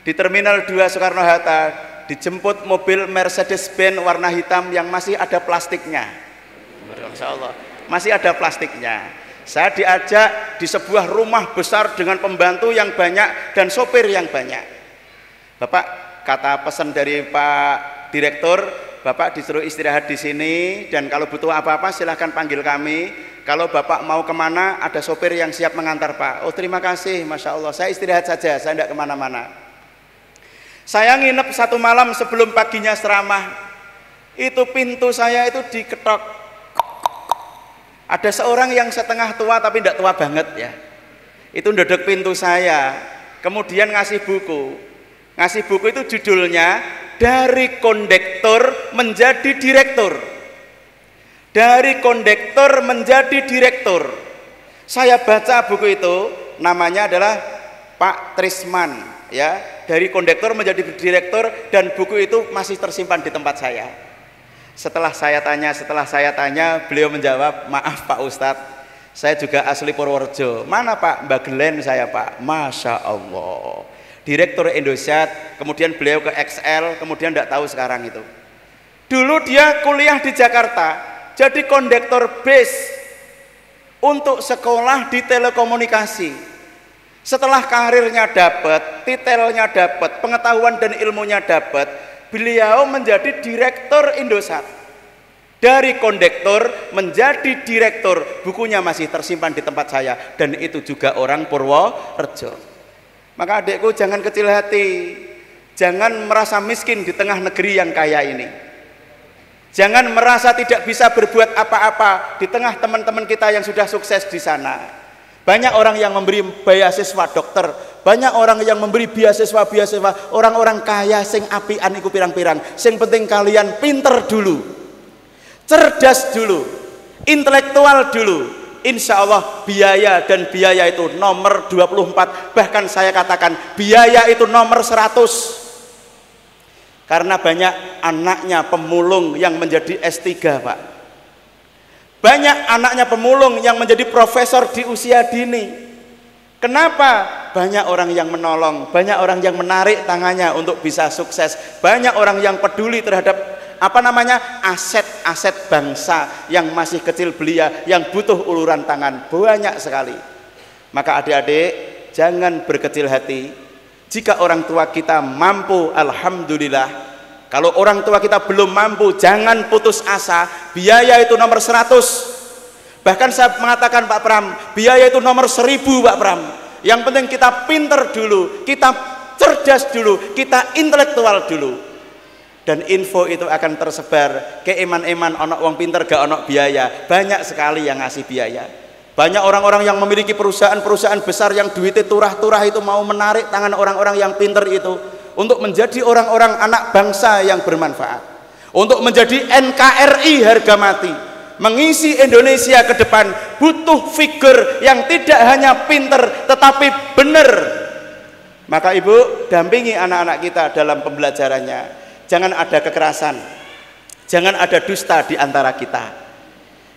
di Terminal 2 Soekarno-Hatta, dijemput mobil Mercedes-Benz warna hitam yang masih ada plastiknya. Masya Allah, masih ada plastiknya. Saya diajak di sebuah rumah besar dengan pembantu yang banyak dan sopir yang banyak. Bapak, kata pesan dari Pak Direktur, Bapak disuruh istirahat di sini, dan kalau butuh apa-apa silahkan panggil kami. Kalau Bapak mau kemana, ada sopir yang siap mengantar Pak. Oh terima kasih, Masya Allah, saya istirahat saja, saya tidak kemana-mana. Saya nginep 1 malam sebelum paginya ceramah, itu pintu saya itu diketok. Ada seorang yang setengah tua tapi tidak tua banget ya, itu ndodok pintu saya, kemudian ngasih buku. Ngasih buku itu judulnya Dari Kondektor Menjadi Direktur. Dari kondektor menjadi direktur. Saya baca buku itu, namanya adalah Pak Trisman ya, Dari Kondektor Menjadi Direktur, dan buku itu masih tersimpan di tempat saya. Setelah saya tanya, beliau menjawab, maaf Pak Ustadz, saya juga asli Purworejo. Mana Pak? Mbak Glen saya Pak. Masya Allah, Direktur Indosat, kemudian beliau ke XL, kemudian tidak tahu sekarang itu. Dulu dia kuliah di Jakarta, jadi kondektor bis untuk sekolah di telekomunikasi. Setelah karirnya dapat, titelnya dapat, pengetahuan dan ilmunya dapat, beliau menjadi direktur Indosat. Dari kondektor menjadi direktur, bukunya masih tersimpan di tempat saya, dan itu juga orang Purworejo. Maka adikku, jangan kecil hati, jangan merasa miskin di tengah negeri yang kaya ini. Jangan merasa tidak bisa berbuat apa-apa di tengah teman-teman kita yang sudah sukses di sana. Banyak orang yang memberi beasiswa dokter, banyak orang yang memberi beasiswa, orang-orang kaya sing apian iku pirang-pirang. Sing penting kalian pinter dulu, cerdas dulu, intelektual dulu. Insya Allah biaya itu nomor 24, bahkan saya katakan biaya itu nomor 100. Karena banyak anaknya pemulung yang menjadi S3 Pak. Banyak anaknya pemulung yang menjadi profesor di usia dini. Kenapa? Banyak orang yang menolong, banyak orang yang menarik tangannya untuk bisa sukses, banyak orang yang peduli terhadap aset-aset bangsa yang masih kecil belia, yang butuh uluran tangan, banyak sekali. Maka adik-adik, jangan berkecil hati. Jika orang tua kita mampu, alhamdulillah. Kalau orang tua kita belum mampu, jangan putus asa. Biaya itu nomor 100. Bahkan saya mengatakan Pak Pram, biaya itu nomor 1000 Pak Pram. Yang penting kita pinter dulu, kita cerdas dulu, kita intelektual dulu. Dan info itu akan tersebar ke eman-eman, ono wong pinter gak ono biaya. Banyak sekali yang ngasih biaya. Banyak orang-orang yang memiliki perusahaan-perusahaan besar yang duitnya turah-turah itu mau menarik tangan orang-orang yang pinter itu untuk menjadi orang-orang anak bangsa yang bermanfaat, untuk menjadi NKRI harga mati, mengisi Indonesia ke depan. Butuh figur yang tidak hanya pinter tetapi benar. Maka ibu dampingi anak-anak kita dalam pembelajarannya. Jangan ada kekerasan, jangan ada dusta di antara kita.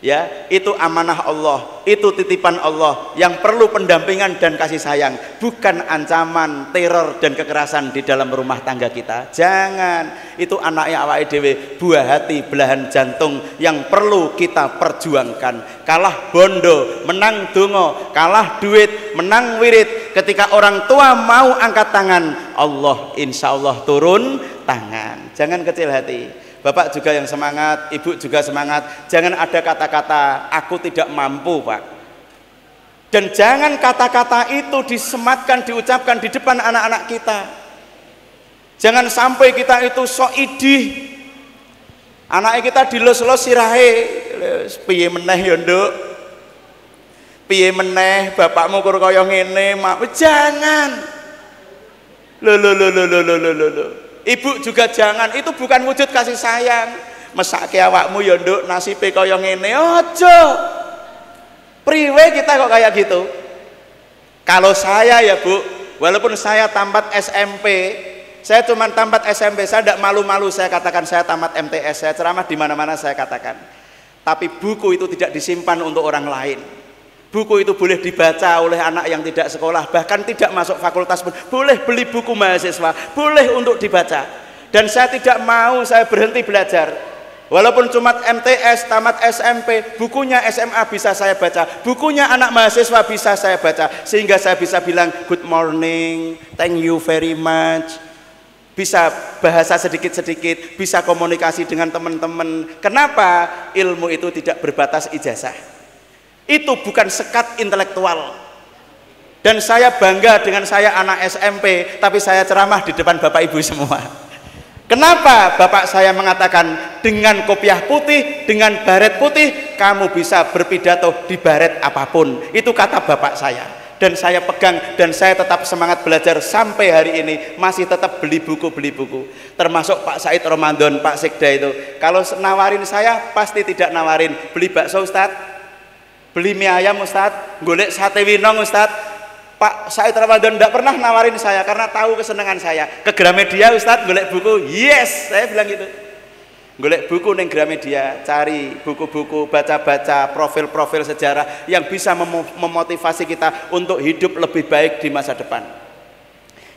Ya, itu amanah Allah, itu titipan Allah yang perlu pendampingan dan kasih sayang, bukan ancaman, teror dan kekerasan di dalam rumah tangga kita. Jangan, itu anaknya awake dhewe, buah hati, belahan jantung yang perlu kita perjuangkan. Kalah bondo, menang dongo, kalah duit, menang wirid. Ketika orang tua mau angkat tangan, Allah insya Allah turun tangan. Jangan kecil hati. Bapak juga yang semangat, ibu juga semangat. Jangan ada kata-kata aku tidak mampu Pak. Dan jangan kata-kata itu disematkan, diucapkan di depan anak-anak kita. Jangan sampai kita itu sok idih. Anaknya kita dilus-lus sirahe, piye meneh ya nduk, piye meneh bapakmu kur kaya ngene, mak. Jangan. Loh. Ibu juga jangan, itu bukan wujud kasih sayang. Mesake awakmu ya nduk nasibe kaya ngene, aja. Priwe kita kok kayak gitu? Kalau saya ya Bu, walaupun saya tamat SMP, saya cuma tamat SMP, saya tidak malu-malu saya katakan saya tamat MTS, saya ceramah di mana-mana saya katakan. Tapi buku itu tidak disimpan untuk orang lain. Buku itu boleh dibaca oleh anak yang tidak sekolah, bahkan tidak masuk fakultas pun boleh beli buku mahasiswa, boleh untuk dibaca. Dan saya tidak mau saya berhenti belajar. Walaupun cuma MTS, tamat SMP, bukunya SMA bisa saya baca, bukunya anak mahasiswa bisa saya baca, sehingga saya bisa bilang good morning, thank you very much. Bisa bahasa sedikit-sedikit, bisa komunikasi dengan teman-teman. Kenapa? Ilmu itu tidak berbatas ijazah. Itu bukan sekat intelektual. Dan saya bangga dengan saya anak SMP, tapi saya ceramah di depan Bapak Ibu semua. Kenapa Bapak saya mengatakan dengan kopiah putih, dengan baret putih, kamu bisa berpidato di baret apapun. Itu kata Bapak saya. Dan saya pegang, dan saya tetap semangat belajar sampai hari ini, masih tetap beli buku. Termasuk Pak Said Ramadan, Pak Sekda itu. Kalau nawarin saya, pasti tidak nawarin beli bakso Ustadz, beli mie ayam Ustadz, golek sate winong Ustadz. Pak Said Ramadan tidak pernah nawarin saya karena tahu kesenangan saya. Ke Gramedia Ustadz golek buku, yes, saya bilang gitu. Golek buku neng Gramedia, cari buku-buku, baca-baca profil-profil sejarah yang bisa memotivasi kita untuk hidup lebih baik di masa depan.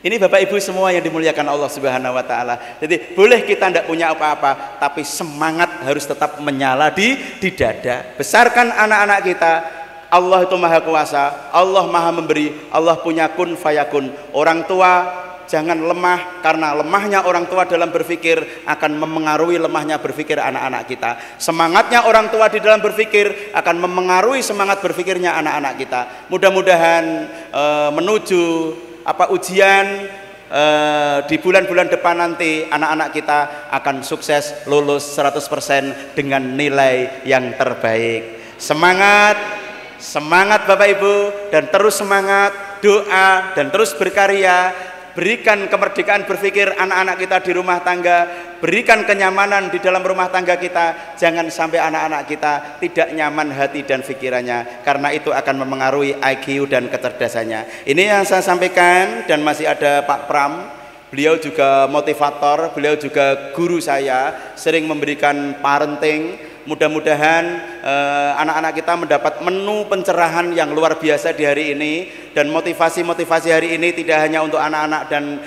Ini Bapak Ibu semua yang dimuliakan Allah Subhanahu wa taala. Jadi boleh kita tidak punya apa-apa, tapi semangat harus tetap menyala di dada. Besarkan anak-anak kita. Allah itu maha kuasa, Allah maha memberi, Allah punya kun fayakun. Orang tua jangan lemah, karena lemahnya orang tua dalam berpikir akan memengaruhi lemahnya berpikir anak-anak kita. Semangatnya orang tua di dalam berpikir akan memengaruhi semangat berpikirnya anak-anak kita. Mudah-mudahan menuju ujian di bulan-bulan depan nanti anak-anak kita akan sukses lulus 100% dengan nilai yang terbaik. Semangat Bapak Ibu, dan terus semangat, doa, dan terus berkarya. Berikan kemerdekaan berpikir anak-anak kita di rumah tangga, berikan kenyamanan di dalam rumah tangga kita. Jangan sampai anak-anak kita tidak nyaman hati dan pikirannya, karena itu akan memengaruhi IQ dan kecerdasannya. Ini yang saya sampaikan, dan masih ada Pak Pram. Beliau juga motivator, beliau juga guru saya, sering memberikan parenting. Mudah-mudahan anak-anak kita mendapat menu pencerahan yang luar biasa di hari ini, dan motivasi-motivasi hari ini tidak hanya untuk anak-anak dan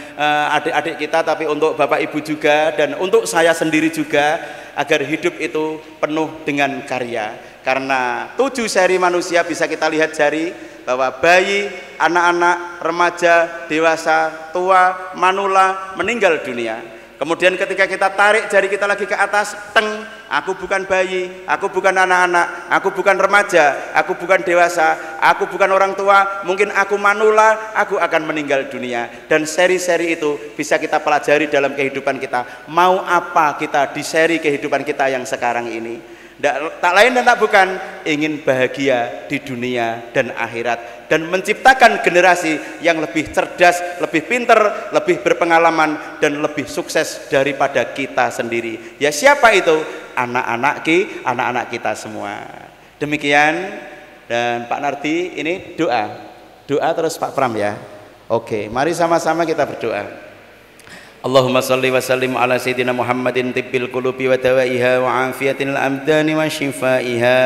adik-adik kita, tapi untuk Bapak Ibu juga, dan untuk saya sendiri juga, agar hidup itu penuh dengan karya. Karena 7 seri manusia bisa kita lihat jari, bahwa bayi, anak-anak, remaja, dewasa, tua, manula meninggal dunia. Kemudian ketika kita tarik jari kita lagi ke atas, teng, aku bukan bayi, aku bukan anak-anak, aku bukan remaja, aku bukan dewasa, aku bukan orang tua, mungkin aku manula, aku akan meninggal dunia. Dan seri-seri itu bisa kita pelajari dalam kehidupan kita. Mau apa kita di seri kehidupan kita yang sekarang ini? Tak lain dan tak bukan, ingin bahagia di dunia dan akhirat, dan menciptakan generasi yang lebih cerdas, lebih pinter, lebih berpengalaman, dan lebih sukses daripada kita sendiri. Ya siapa itu? Anak-anak kita semua. Demikian. Dan Pak Nardi, ini doa terus Pak Pram ya. Oke, mari sama-sama kita berdoa. Allahumma salli wa sallim ala sayyidina Muhammadin tibbil qulubi wa dawaiha wa afiyatil abdani wa shifaiha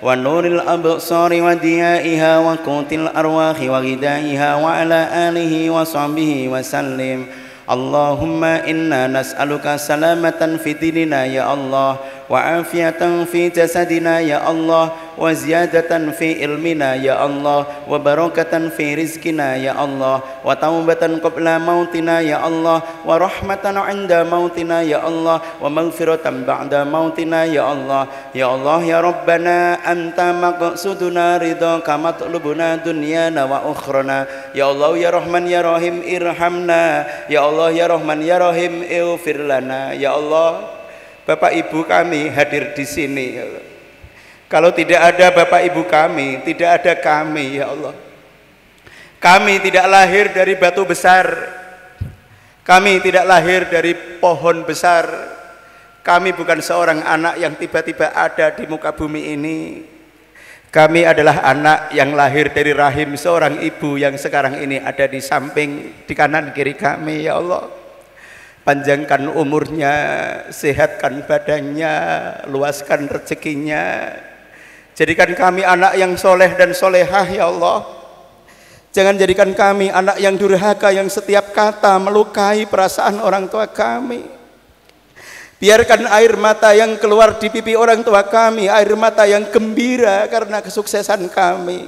wa nuril absari wa diyaiha wa qutil arwahi wa ghidaiha wa ala alihi wa sahbihi wa sallim. Allahumma inna nas'aluka salamatan fi dinina ya Allah, wa afiyatan fi jasadina ya Allah, wa ziyadatan fi ilmina ya Allah, wa barakatan fi rizkina ya Allah, wa taubatan qabla mautina ya Allah, wa rahmatan 'inda mautina ya Allah, wa maghfiratan ba'da mautina ya Allah. Ya Allah ya Rabbana, anta maqsuduna ridhaka matlubuna dunyana wa ukhrana. Ya Allah ya Rahman ya Rahim irhamna. Ya Allah ya Rahman ya Rahim ighfir lana. Ya Allah, Bapak Ibu kami hadir di sini ya Allah. Kalau tidak ada Bapak Ibu kami, tidak ada kami ya Allah. Kami tidak lahir dari batu besar, kami tidak lahir dari pohon besar, kami bukan seorang anak yang tiba-tiba ada di muka bumi ini. Kami adalah anak yang lahir dari rahim seorang ibu yang sekarang ini ada di samping, di kanan kiri kami ya Allah. Panjangkan umurnya, sehatkan badannya, luaskan rezekinya. Jadikan kami anak yang soleh dan solehah ya Allah. Jangan jadikan kami anak yang durhaka, yang setiap kata melukai perasaan orang tua kami. Biarkan air mata yang keluar di pipi orang tua kami, air mata yang gembira karena kesuksesan kami,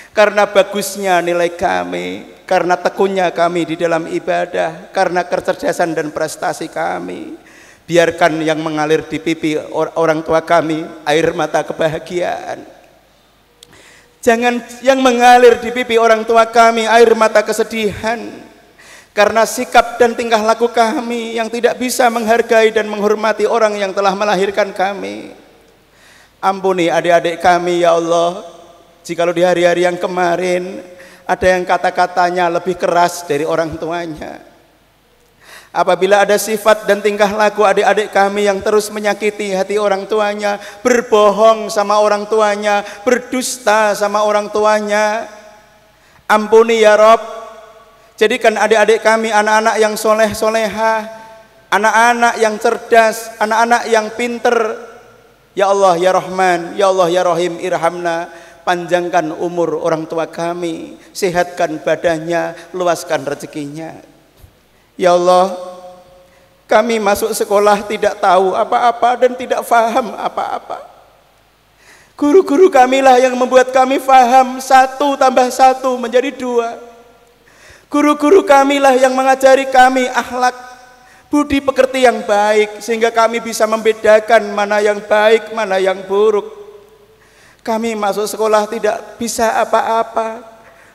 karena bagusnya nilai kami, karena tekunnya kami di dalam ibadah, karena kecerdasan dan prestasi kami. Biarkan yang mengalir di pipi orang tua kami air mata kebahagiaan. Jangan yang mengalir di pipi orang tua kami air mata kesedihan karena sikap dan tingkah laku kami yang tidak bisa menghargai dan menghormati orang yang telah melahirkan kami. Ampuni adik-adik kami ya Allah, jikalau di hari-hari yang kemarin ada yang kata-katanya lebih keras dari orang tuanya. Apabila ada sifat dan tingkah laku adik-adik kami yang terus menyakiti hati orang tuanya, berbohong sama orang tuanya, berdusta sama orang tuanya, ampuni ya Rob. Jadikan adik-adik kami anak-anak yang soleh-soleha, anak-anak yang cerdas, anak-anak yang pinter. Ya Allah ya Rahman, ya Allah ya Rahim, irhamna. Panjangkan umur orang tua kami, sehatkan badannya, luaskan rezekinya. Ya Allah, kami masuk sekolah tidak tahu apa-apa dan tidak faham apa-apa. Guru-guru kamilah yang membuat kami faham 1 tambah 1 menjadi 2. Guru-guru kamilah yang mengajari kami akhlak, budi pekerti yang baik, sehingga kami bisa membedakan mana yang baik, mana yang buruk. Kami masuk sekolah tidak bisa apa-apa,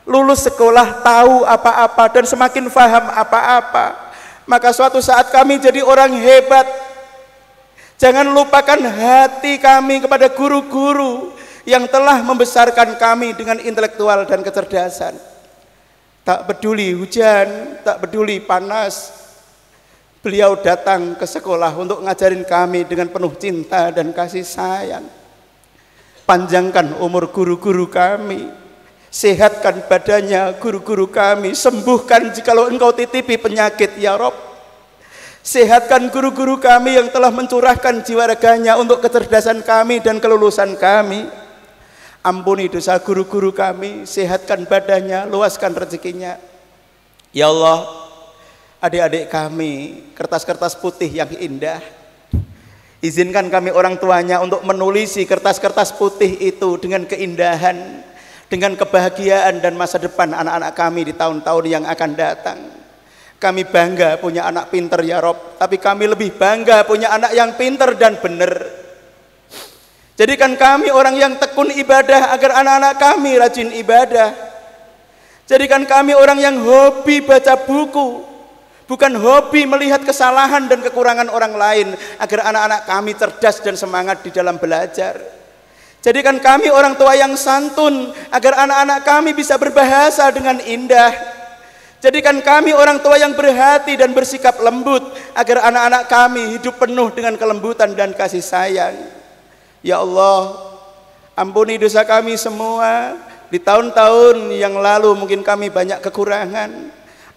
lulus sekolah tahu apa-apa dan semakin paham apa-apa. Maka suatu saat kami jadi orang hebat. Jangan lupakan hati kami kepada guru-guru yang telah membesarkan kami dengan intelektual dan kecerdasan. Tak peduli hujan, tak peduli panas, beliau datang ke sekolah untuk ngajarin kami dengan penuh cinta dan kasih sayang. Panjangkan umur guru-guru kami, sehatkan badannya guru-guru kami, sembuhkan jikalau engkau titipi penyakit ya Rob. Sehatkan guru-guru kami yang telah mencurahkan jiwa raganya untuk kecerdasan kami dan kelulusan kami. Ampuni dosa guru-guru kami, sehatkan badannya, luaskan rezekinya. Ya Allah, adik-adik kami, kertas-kertas putih yang indah, izinkan kami orang tuanya untuk menulisi kertas-kertas putih itu dengan keindahan, dengan kebahagiaan dan masa depan anak-anak kami di tahun-tahun yang akan datang. Kami bangga punya anak pinter ya Rob, tapi kami lebih bangga punya anak yang pinter dan benar. Jadikan kami orang yang tekun ibadah agar anak-anak kami rajin ibadah. Jadikan kami orang yang hobi baca buku, bukan hobi melihat kesalahan dan kekurangan orang lain, agar anak-anak kami cerdas dan semangat di dalam belajar. Jadikan kami orang tua yang santun, agar anak-anak kami bisa berbahasa dengan indah. Jadikan kami orang tua yang berhati dan bersikap lembut, agar anak-anak kami hidup penuh dengan kelembutan dan kasih sayang. Ya Allah, ampuni dosa kami semua. Di tahun-tahun yang lalu mungkin kami banyak kekurangan.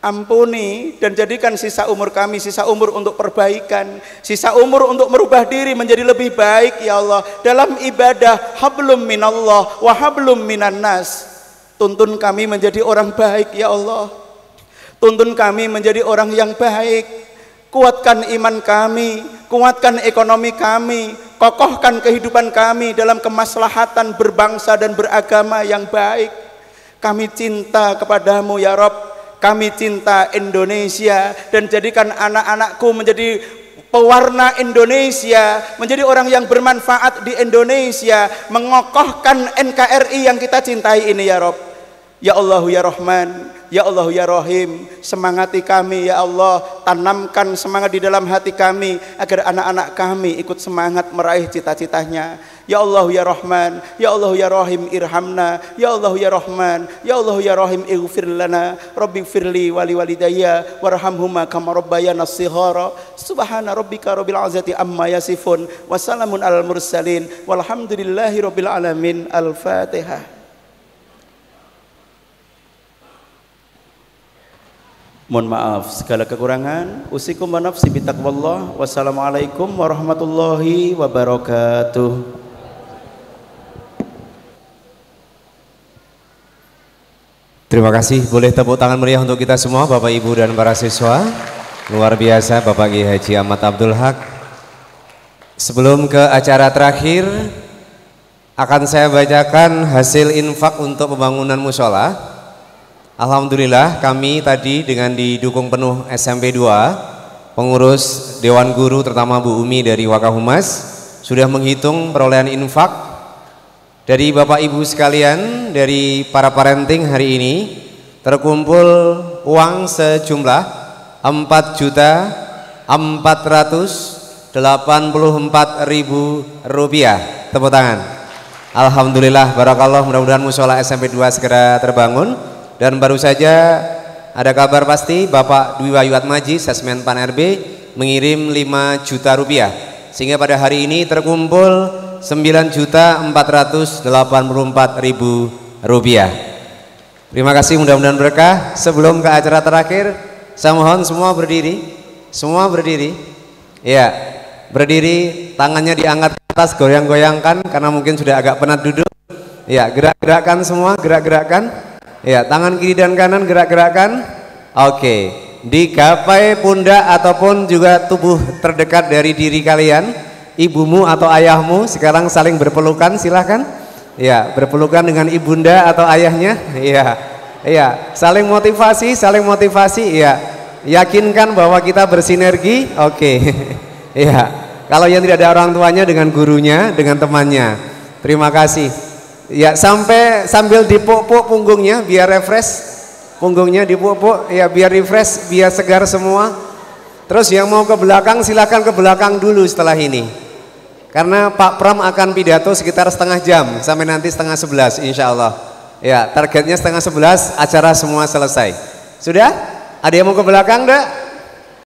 Ampuni dan jadikan sisa umur kami sisa umur untuk perbaikan, sisa umur untuk merubah diri menjadi lebih baik ya Allah, dalam ibadah hablum minallah wa hablum minan nas. Tuntun kami menjadi orang baik ya Allah, tuntun kami menjadi orang yang baik. Kuatkan iman kami, kuatkan ekonomi kami, kokohkan kehidupan kami dalam kemaslahatan berbangsa dan beragama yang baik. Kami cinta kepadamu ya Rabb, kami cinta Indonesia, dan jadikan anak-anakku menjadi pewarna Indonesia, menjadi orang yang bermanfaat di Indonesia, mengokohkan NKRI yang kita cintai ini ya Rob. Ya Allah ya Rahman, ya Allah ya Rahim, semangati kami ya Allah, tanamkan semangat di dalam hati kami agar anak-anak kami ikut semangat meraih cita-citanya. Ya Allah ya Rahman, ya Allah ya Rahim, irhamna. Ya Allah ya Rahman, ya Allah ya Rahim, ighfir lana, rabbighfirli wali walidayya warhamhuma kama rabbayana shighara. Subhana rabbika rabbil izzati amma yasifun, wassalamun alal mursalin, walhamdulillahi rabbil alamin. Al-Fatihah. Mohon maaf segala kekurangan. Usikum wa nafsi bitaqwallah. Wassalamualaikum warahmatullahi wabarakatuh. Terima kasih, boleh tepuk tangan meriah untuk kita semua Bapak Ibu dan para siswa. Luar biasa Bapak Kiai Haji Ahmad Abdul Haq. Sebelum ke acara terakhir, akan saya bacakan hasil infak untuk pembangunan mushola. Alhamdulillah kami tadi dengan didukung penuh SMP 2, pengurus Dewan Guru terutama Bu Umi dari Wakahumas sudah menghitung perolehan infak dari Bapak Ibu sekalian, dari para parenting hari ini terkumpul uang sejumlah 4.484.000 rupiah. Tepuk tangan. Alhamdulillah, barakallah, mudah-mudahan musola SMP 2 segera terbangun. Dan baru saja ada kabar pasti Bapak Dwi Wahyu Atmaji, Sesmen Pan RB, mengirim 5 juta rupiah. Sehingga pada hari ini terkumpul 9.484.000 rupiah. Terima kasih, mudah-mudahan berkah. Sebelum ke acara terakhir, saya mohon semua berdiri. Semua berdiri. Ya, berdiri, tangannya diangkat ke atas, goyang-goyangkan karena mungkin sudah agak penat duduk. Ya, gerak-gerakkan semua, gerak-gerakkan. Ya, tangan kiri dan kanan gerak-gerakkan. Oke. Digapai pundak ataupun juga tubuh terdekat dari diri kalian, ibumu atau ayahmu sekarang saling berpelukan, silahkan. Ya, berpelukan dengan ibunda atau ayahnya. Iya, iya, saling motivasi, ya. Yakinkan bahwa kita bersinergi. Oke. Iya, kalau yang tidak ada orang tuanya dengan gurunya, dengan temannya. Terima kasih. Ya, sambil dipuk-puk punggungnya biar refresh. Punggungnya dipuk-puk ya biar refresh, biar segar semua. Terus yang mau ke belakang silahkan ke belakang dulu setelah ini, karena Pak Pram akan pidato sekitar setengah jam sampai nanti setengah 11 insya Allah. Ya, targetnya setengah 11 acara semua selesai. Sudah? Ada yang mau ke belakang enggak?